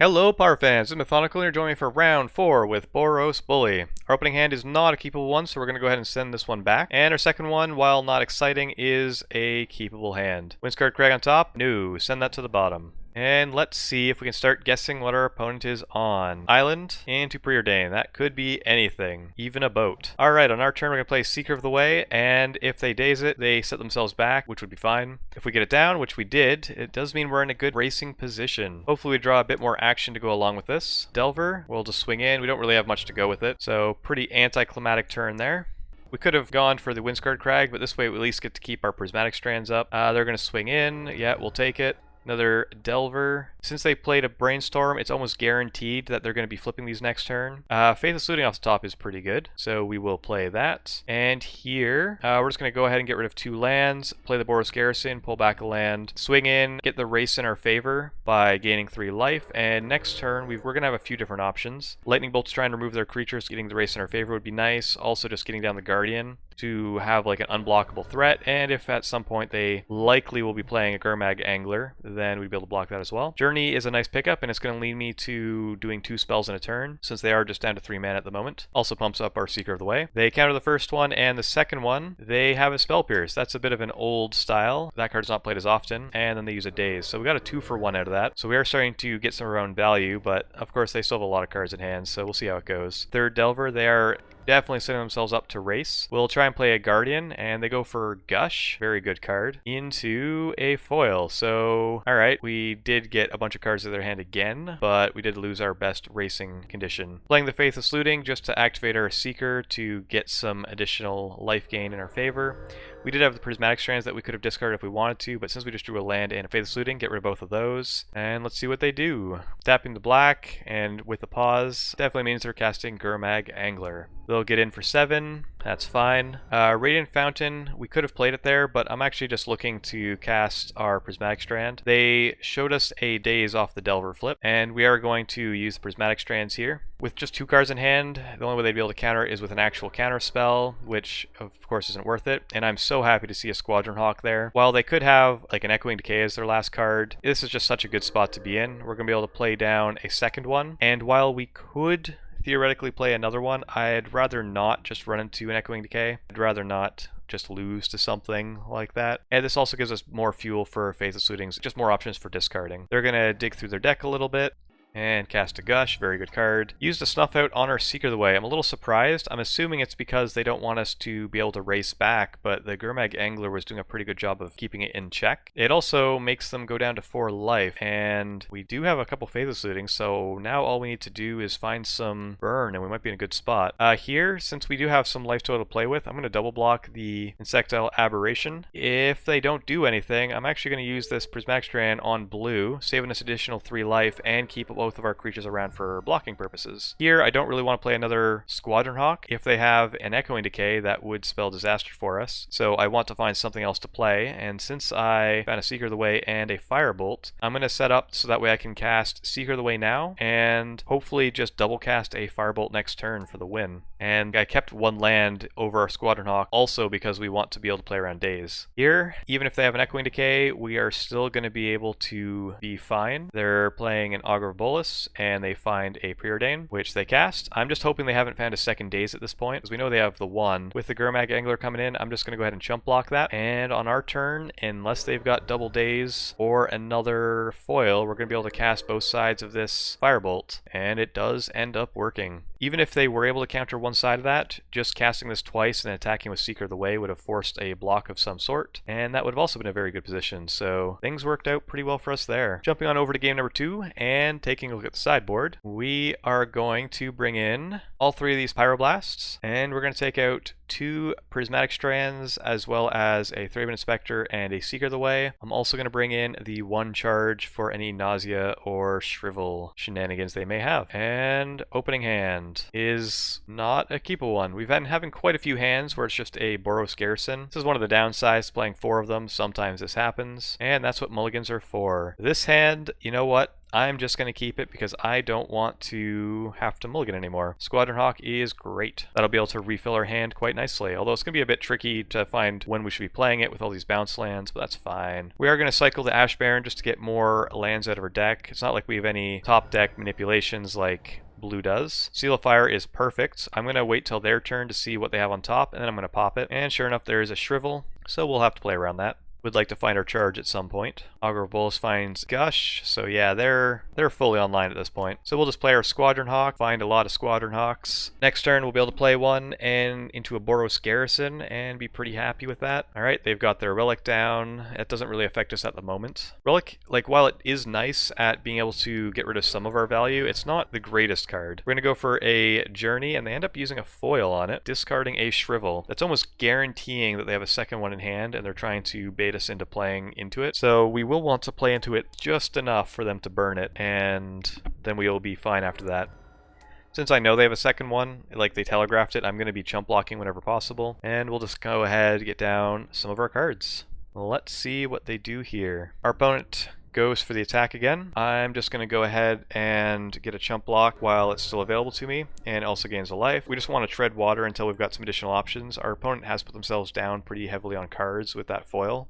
Hello, Power fans. This is Mathonical, and you're joining me for round 4 with Boros Bully. Our opening hand is not a keepable one, so we're going to go ahead and send this one back. And our second one, while not exciting, is a keepable hand. Wind-Scarred Crag on top? No, send that to the bottom. And let's see if we can start guessing what our opponent is on. Island into Preordain. That could be anything, even a boat. Alright, on our turn we're going to play Seeker of the Way, and if they daze it, they set themselves back, which would be fine. If we get it down, which we did, it does mean we're in a good racing position. Hopefully we draw a bit more action to go along with this. Delver, we'll just swing in. We don't really have much to go with it, so pretty anticlimactic turn there. We could have gone for the Wind-Scarred Crag, but this way we at least get to keep our Prismatic Strands up. They're going to swing in. Yeah, we'll take it. Another Delver. Since they played a Brainstorm, it's almost guaranteed that they're going to be flipping these next turn. Faithless Looting off the top is pretty good, so we will play that. And here, we're just going to go ahead and get rid of 2 lands, play the Boros Garrison, pull back a land, swing in, get the race in our favor by gaining 3 life, and next turn we're going to have a few different options. Lightning Bolt's trying to remove their creatures, getting the race in our favor would be nice. Also just getting down the Guardian to have like an unblockable threat, and if at some point they likely will be playing a Gurmag Angler, then we'd be able to block that as well. Journey is a nice pickup, and it's going to lead me to doing 2 spells in a turn, since they are just down to 3 mana at the moment. Also pumps up our Seeker of the Way. They counter the first one, and the second one, they have a Spell Pierce. That's a bit of an old style. That card's not played as often, and then they use a Daze. So we got a 2-for-1 out of that. So we are starting to get some of our own value, but of course they still have a lot of cards in hand, so we'll see how it goes. Third Delver, they are definitely setting themselves up to race. We'll try and play a Guardian, and they go for Gush, very good card, into a foil. So, alright, we did get a bunch of cards in their hand again, but we did lose our best racing condition. Playing the Faithless Looting just to activate our Seeker to get some additional life gain in our favor. We did have the Prismatic Strands that we could have discarded if we wanted to, but since we just drew a land and a Faithless Looting, get rid of both of those. And let's see what they do. Tapping the black, and with the pause, definitely means they're casting Gurmag Angler. They'll get in for 7, that's fine. Radiant Fountain, we could have played it there, but I'm actually just looking to cast our Prismatic Strand. They showed us a Daze off the Delver flip, and we are going to use the Prismatic Strands here. With just 2 cards in hand, the only way they'd be able to counter is with an actual counter spell, which of course isn't worth it, and I'm so happy to see a Squadron Hawk there. While they could have like an Echoing Decay as their last card, this is just such a good spot to be in. We're going to be able to play down a second one, and while we could theoretically play another one, I'd rather not just run into an Echoing Decay. I'd rather not just lose to something like that. And this also gives us more fuel for Faithless Lootings, just more options for discarding. They're going to dig through their deck a little bit and cast a Gush, very good card. Used a Snuff Out on our Seeker of the Way. I'm a little surprised. I'm assuming it's because they don't want us to be able to race back, but the Gurmag Angler was doing a pretty good job of keeping it in check. It also makes them go down to 4 life, and we do have a couple Faithless Looting, so now all we need to do is find some burn, and we might be in a good spot. Here, since we do have some life total to play with, I'm going to double block the Insectile Aberration. If they don't do anything, I'm actually going to use this Prismatic Strand on blue, saving us additional 3 life, and keep both of our creatures around for blocking purposes. Here, I don't really want to play another Squadron Hawk. If they have an Echoing Decay, that would spell disaster for us. So I want to find something else to play, and since I found a Seeker of the Way and a Firebolt, I'm going to set up so that way I can cast Seeker of the Way now, and hopefully just double cast a Firebolt next turn for the win. And I kept 1 land over our Squadron Hawk also because we want to be able to play around Daze. Here, even if they have an Echoing Decay, we are still going to be able to be fine. They're playing an Augur of Bolas, and they find a Preordain, which they cast. I'm just hoping they haven't found a second Daze at this point, because we know they have the 1. With the Gurmag Angler coming in, I'm just going to go ahead and chump block that, and on our turn, unless they've got double Daze or another foil, we're going to be able to cast both sides of this Firebolt, and it does end up working. Even if they were able to counter one side of that, just casting this twice and attacking with Seeker of the Way would have forced a block of some sort, and that would have also been a very good position, so things worked out pretty well for us there. Jumping on over to game number 2, and taking a look at the sideboard, we are going to bring in all 3 of these Pyroblasts, and we're going to take out 2 Prismatic Strands, as well as a Thraben Inspector and a Seeker of the Way. I'm also going to bring in the 1 charge for any Nausea or Shrivel shenanigans they may have. And opening hand is not a keepable one. We've been having quite a few hands where it's just a Boros Garrison. This is one of the downsides to playing 4 of them. Sometimes this happens, and that's what mulligans are for. This hand, you know what? I'm just going to keep it because I don't want to have to mulligan anymore. Squadron Hawk is great. That'll be able to refill our hand quite nicely, although it's going to be a bit tricky to find when we should be playing it with all these bounce lands, but that's fine. We are going to cycle the Ash Barren just to get more lands out of our deck. It's not like we have any top deck manipulations like blue does. Seal of Fire is perfect. I'm going to wait till their turn to see what they have on top, and then I'm going to pop it. And sure enough, there is a Shrivel, so we'll have to play around that. Would like to find our charge at some point. Augur of Bolas finds Gush, so yeah, they're fully online at this point. So we'll just play our Squadron Hawk, find a lot of Squadron Hawks. Next turn we'll be able to play one and into a Boros Garrison and be pretty happy with that. Alright, they've got their Relic down. It doesn't really affect us at the moment. Relic, like, while it is nice at being able to get rid of some of our value, it's not the greatest card. We're going to go for a Journey, and they end up using a foil on it, discarding a Shrivel. That's almost guaranteeing that they have a second one in hand, and they're trying to bait us into playing into it. So we will want to play into it just enough for them to burn it, and then we'll be fine after that. Since I know they have a second one, like they telegraphed it, I'm going to be chump blocking whenever possible, and we'll just go ahead and get down some of our cards. Let's see what they do here. Our opponent goes for the attack again. I'm just going to go ahead and get a chump block while it's still available to me, and also gains a life. We just want to tread water until we've got some additional options. Our opponent has put themselves down pretty heavily on cards with that foil.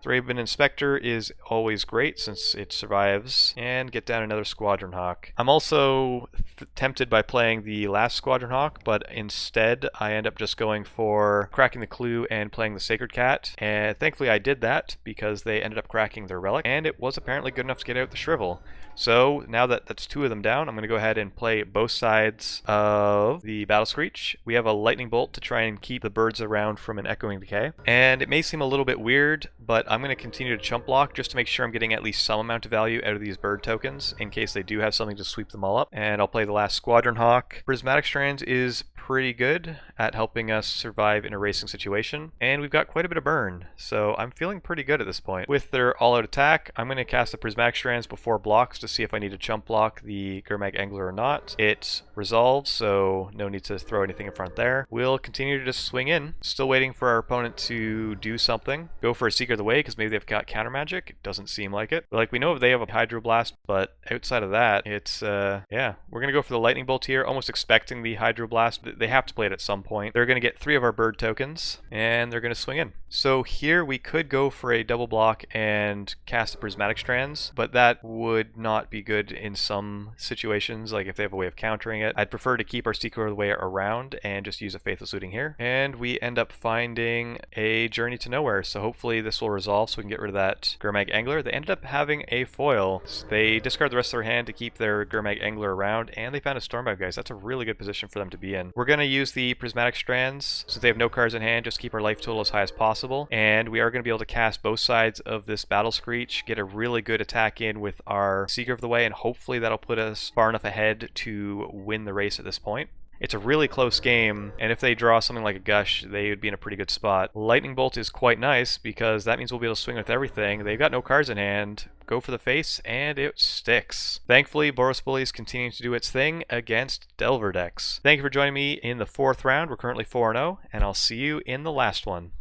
Thraben Inspector is always great since it survives, and get down another Squadron Hawk. I'm also tempted by playing the last Squadron Hawk, but instead I end up just going for cracking the Clue and playing the Sacred Cat, and thankfully I did that because they ended up cracking their Relic, and it was apparently good enough to get out the Shrivel. So now that that's two of them down, I'm going to go ahead and play both sides of the Battle Screech. We have a Lightning Bolt to try and keep the birds around from an Echoing Decay, and it may seem a little bit weird, but I'm going to continue to chump block just to make sure I'm getting at least some amount of value out of these bird tokens in case they do have something to sweep them all up. And I'll play the last Squadron Hawk. Prismatic Strands is pretty good at helping us survive in a racing situation, and we've got quite a bit of burn, so I'm feeling pretty good at this point. With their all-out attack, I'm going to cast the Prismatic Strands before blocks to see if I need to chump block the Gurmag Angler or not. It resolves, so no need to throw anything in front there. We'll continue to just swing in, still waiting for our opponent to do something. Go for a Seeker of the Way, because maybe they've got counter magic. It doesn't seem like it. Like, we know they have a Hydroblast, but outside of that, it's, yeah. We're going to go for the Lightning Bolt here, almost expecting the Hydroblast. They have to play it at some point. They're going to get 3 of our bird tokens, and they're going to swing in. So here we could go for a double block and cast the Prismatic Strands, but that would not be good in some situations, like if they have a way of countering it. I'd prefer to keep our Seeker of the Way around and just use a Faithless Looting here. And we end up finding a Journey to Nowhere, so hopefully this will resolve so we can get rid of that Gurmag Angler. They ended up having a foil. So they discard the rest of their hand to keep their Gurmag Angler around, and they found a Stormbound, guys. That's a really good position for them to be in. We're going to use the Prismatic Strands. Since they have no cards in hand, just keep our life total as high as possible, and we are going to be able to cast both sides of this Battle Screech, get a really good attack in with our Seeker of the Way, and hopefully that'll put us far enough ahead to win the race at this point. It's a really close game, and if they draw something like a Gush, they would be in a pretty good spot. Lightning Bolt is quite nice, because that means we'll be able to swing with everything. They've got no cards in hand. Go for the face, and it sticks. Thankfully, Boros Bully is continuing to do its thing against Delver decks. Thank you for joining me in the 4th round. We're currently 4-0, and I'll see you in the last one.